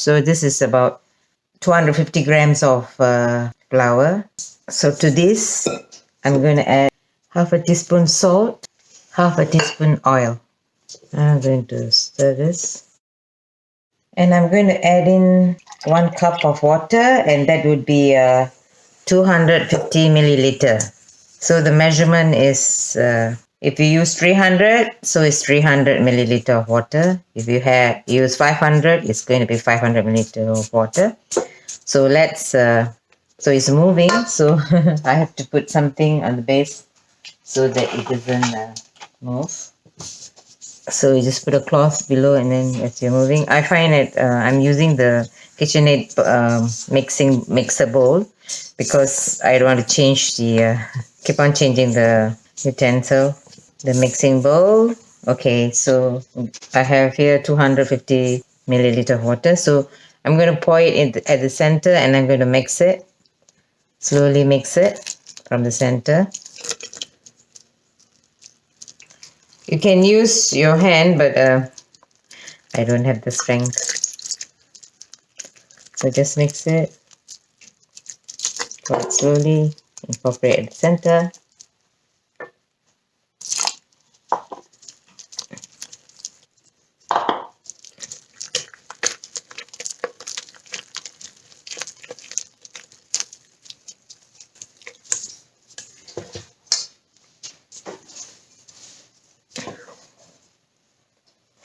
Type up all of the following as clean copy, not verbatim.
So this is about 250 grams of flour. So to this, I'm going to add half a teaspoon salt, half a teaspoon oil. I'm going to stir this. And I'm going to add in 1 cup of water, and that would be 250 milliliter. So the measurement is, if you use 300, so it's 300 milliliter of water. If you use 500, it's going to be 500 milliliter of water. So so it's moving. So I have to put something on the base so that it doesn't move. So you just put a cloth below, and then as you're moving, I find it, I'm using the KitchenAid mixer bowl because I don't want to change keep on changing the utensil. The mixing bowl. Okay, so I have here 250 milliliter of water. So I'm going to pour it at the center, and I'm going to mix it. Slowly mix it from the center. You can use your hand, but I don't have the strength. So just mix it. Pour it slowly. Incorporate at the center.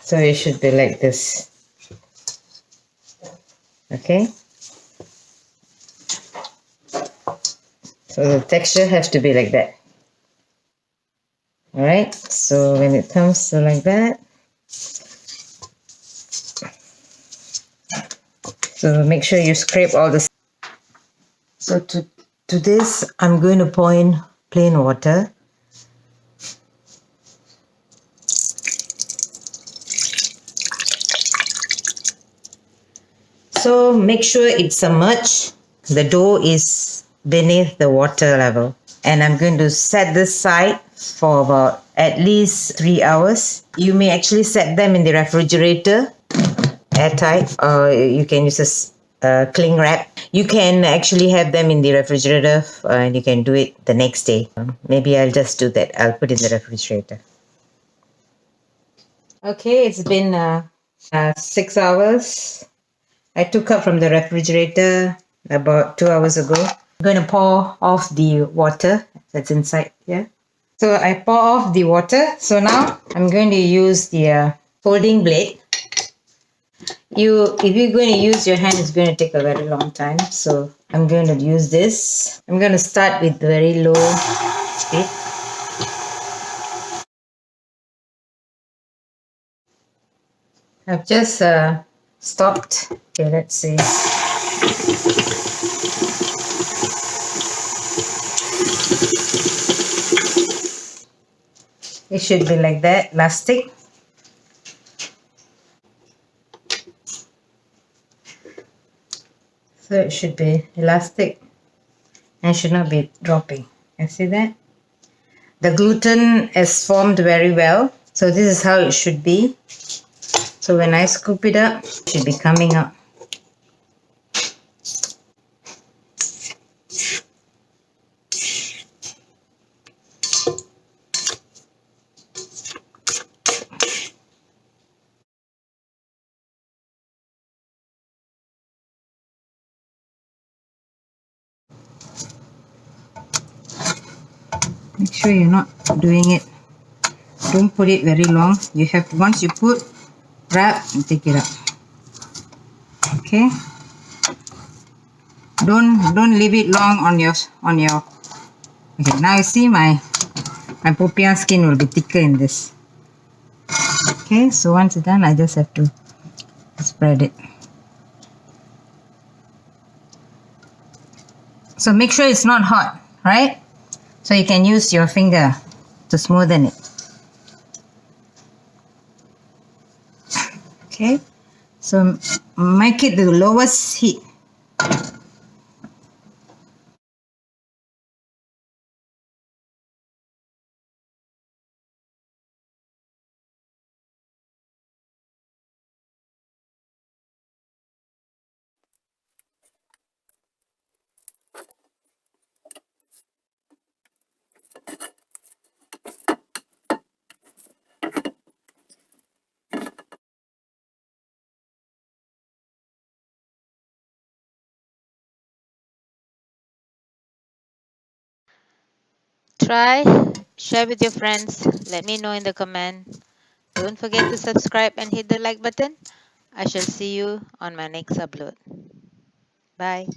So it should be like this. Okay. So the texture has to be like that. Alright, so when it comes to like that, so make sure you scrape all the. So to this, I'm going to pour in plain water. So make sure it's submerged. The dough is beneath the water level. And I'm going to set this side for about at least 3 hours. You may actually set them in the refrigerator, airtight, or you can use a cling wrap. You can actually have them in the refrigerator and you can do it the next day. Maybe I'll just do that. I'll put it in the refrigerator. Okay, it's been 6 hours. I took up from the refrigerator about 2 hours ago. I'm going to pour off the water that's inside here. So I pour off the water. So now I'm going to use the folding blade. If you're going to use your hand, it's going to take a very long time. So I'm going to use this. I'm going to start with very low speed. I've just stopped. Okay, let's see. It should be like that, elastic. So it should be elastic and should not be dropping. You see that? The gluten is formed very well. So this is how it should be. So when I scoop it up, it should be coming up. Make sure you're not doing it. Don't put it very long. You have, once you put, wrap and take it up. Okay. Don't leave it long on your. Okay. Now you see my popia skin will be thicker in this. Okay. So once it's done, I just have to spread it. So make sure it's not hot, right? So you can use your finger to smoothen it. Okay, so make it the lowest heat. Try, share with your friends. Let me know in the comment. Don't forget to subscribe and hit the like button. I shall see you on my next upload. Bye.